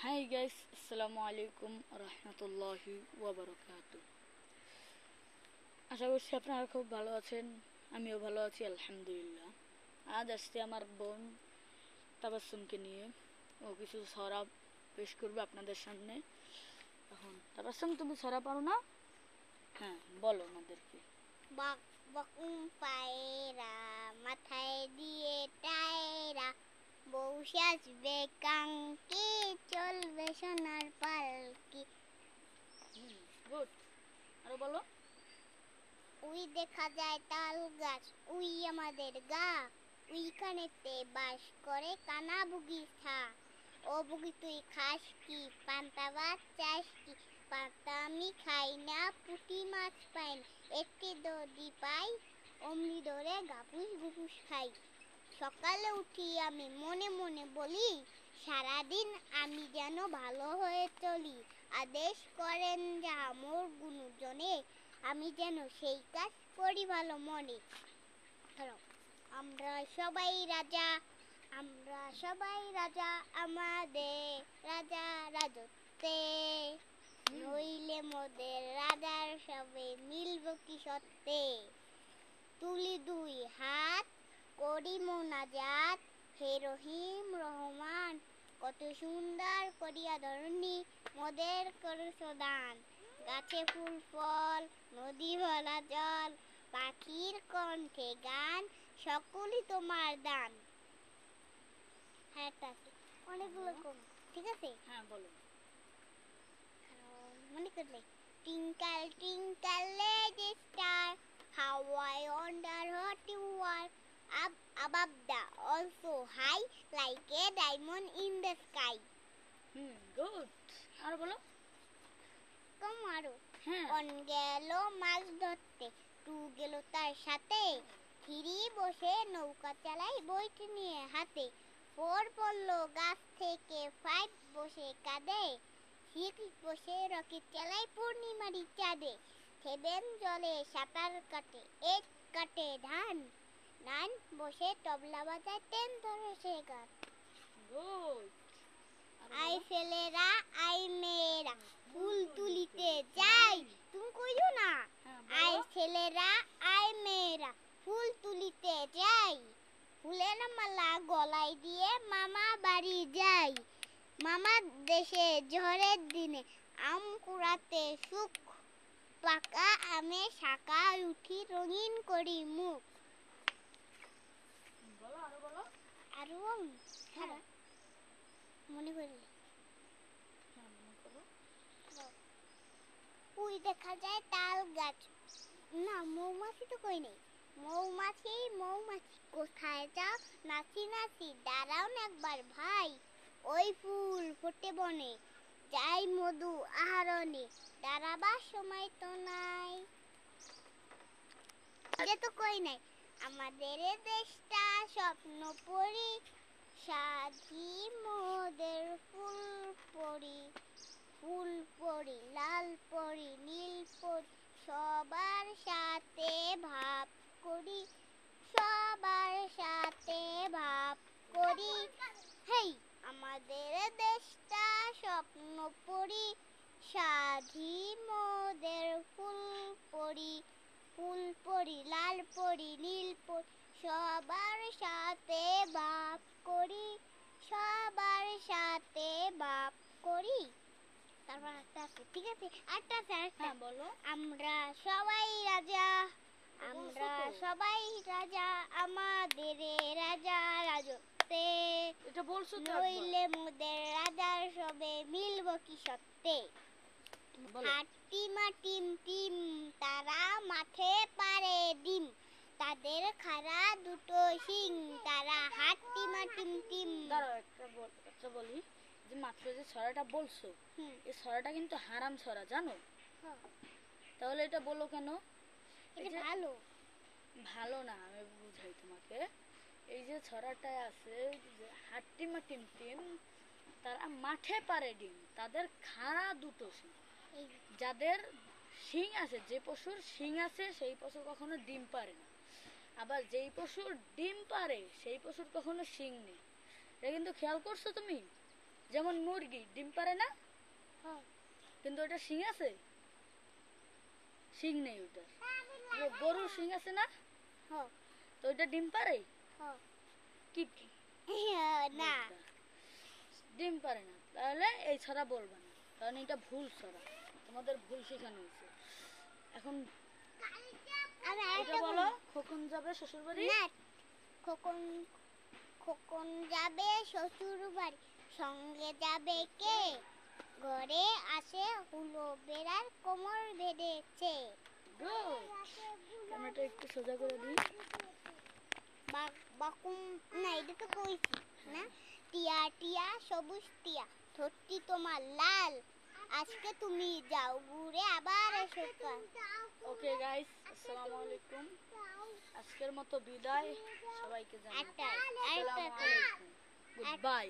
Hi guys, আসসালামু আলাইকুম রহমতুল্লাহি ওয়াবারাকাতুহ। আশা করছি আপনারা খুব ভালো আছেন। আমিও ভালো আছি আলহামদুলিল্লাহ। আজ আসছি আমার বোন তাবাসসুমকে নিয়ে। ও কিছু ছড়া পেশ করবে আপনাদের সামনে। এখন তাবাসসুম, তুমি ছড়া পারো না? হ্যাঁ, বলো আমাদেরকে। বক বকুম পায়রা মাথায় দিয়ে টায়রা, বউ সাজবে কাঙ্কি, চলবে সোনার পালকি। গুড। আরো বলো। উই দেখা যায় তাল গাছ, উই আমাদের গা, উইখানেতে বাস করে কানা বুগি থা। ও বুগি তুই খাস কি, পান্তা ভাত চাস কি? পান্তা আমি খাই না, পুঁটি মাছ পাই না, একটি দড়ি পাই, অমনি ধরে গাপুস গুপুস খাই। সকালে উঠি আমি মনে মনে বলি, সারাদিন আমি যেন ভালো হয়ে চলি। আদেশ করেন যাহা মোর গুণজনে, আমি যেন সেই কাজ করি ভালো মনে। আমরা সবাই রাজা, আমরা সবাই রাজা, আমাদের রাজা রাজত্বে। নইলে মোদের রাজার সবে মিলব কি সত্যে। তুলি দুই হাত, করি মোনাজাত, হে রহিম রহমান, কত সুন্দর করিয়া ধরণী মোদের করছ দান। গাছে ফুল ফল, নদী ভরা জল, পাখির কণ্ঠে গান, সকলই তোমার দান। হ্যাঁ, অনেকগুলো কম, ঠিক আছে। হ্যাঁ, বলো। মনে করলে twinkle twinkle little star, how I wonder what you are, up above the also high like a diamond in the sky. Good. আরো বলো। তোমারও হ্যাঁ। অন গেল মাছ ধরতে, টু গেল তার সাথে, থ্রি বসে নৌকা চালাই বইটি নিয়ে হাতে, ফোর পড়লো গাছ থেকে, ফাইভ বসে কাঁদে, সিক্স বসে রকেট চালাই পূর্ণিমারি চাঁদে, সেভেন জলে সাঁতার কাটে, এইট কাটে ধান, নাইন বসে তবলা বাজায়, টেন ধরে সে গান। গুড। আই ছেলেরা আই মেয়েরা ফুল তুলিতে যাই, তুমি কইও না। আই ছেলেরা আই মেয়েরা ফুল তুলিতে যাই, ফুলের মালা গলায় দিয়ে মামা বাড়ি যাই। মামার দেশে ঝড়ের দিনে আম কুড়াতে সুখ, পাকা আমে শাখায় উঠি রঙিন করি মুখ। বলো, আরো বলো। আরো মনে করলে উই দেখা যায় তাল গাছ, না মৌমাছি তো কই নেই। মৌমাছি মৌমাছি কোথায় যাও, নাচি নাচি দাঁড়াও না একবার ভাই, ওই ফুল ফোটে বনে, যাই মধু আহরণে, দাঁড়াবার সময় তো নাই। যে তো কই নাই। আমাদের দেশটা স্বপ্ন পরি, সাধি মোদের ফুল পরি, ফুল পরি লাল পরি নীল পরি, সবার সাথে ভাব করি, সবার সাথে ভাব করি। হেই, আমাদের দেশটা স্বপ্ন পরি, সাধি মোদের ফুল পরি, ফুল পরি লাল পরি নীল পরি, সবার সাথে ভাব করি, সবার সাথে ভাব করি। তারপর একটা আছে, ঠিক আছে, একটা আছে। হ্যাঁ, বলো। আমরা সবাই রাজা, আমরা সবাই রাজা, আমাদের রাজা রাজত্বে। এটা বলছো তো। নইলে মোদের রাজার সবে মিলব কি সত্যে। হাট্টিমা টিম টিম, তারা মাঠে পারে ডিম, তাদের খাড়া দুটো শিং, তারা হাট্টিমা টিম টিম। দাঁড়াও, একটা বলি, যে মাত্র যে ছড়াটা বলছো, এই ছড়াটা কিন্তু হারাম ছড়া, জানো? তাহলে এটা বলো কেন? এটা ভালো ভালো না, আমি বুঝাই তোমাকে। এই যে ছড়াটা আছে, যে হাট্টিমা টিম টিম, তারা মাঠে পারে ডিম, তাদের খাড়া দুটো শিং। যাদের শিং আছে, যে পশুর শিং আছে সেই পশু কখনো ডিম পারে না, আবার যেই পশুর ডিম পারে সেই পশুর কখনো শিং নেই। এটা কিন্তু খেয়াল করছো তুমি? যেমন মুরগি ডিম পারে না, হ্যাঁ কিন্তু ওটা শিং আছে? শিং নেই ওটার। গরুর শিং আছে না, হ্যাঁ তো ওইটা ডিম পারে? হ্যাঁ কি না ডিম পারে না, তাহলে এই ছড়া বলবা না, কারণ এটা ভুল ছড়া, তোমাদের ভুল শেখানো হয়েছে। এখন আমি এটা আরেকটা বলো, খোকন যাবে শ্বশুর বাড়ি। না খোকন খোকন যাবে শ্বশুর বাড়ি, সঙ্গে যাবে কে? ঘরে আসে হুলো বেড়ার কোমর বেঁধেছে। গুড, ক্যামেরাটা একটু সোজা করে দিই। বাকুম না, এটা তো কইছি না। টিয়া টিয়া সবুজ টিয়া, ঠোঁটটি তোমার লাল, আজকে তুমি যাও ঘুরে আবার এসো কাল। ওকে গাইস, আসসালামু আলাইকুম, আজকের মতো বিদায়, সবাইকে জানাই আরেকটা আসসালামু আলাইকুম, গুড বাই।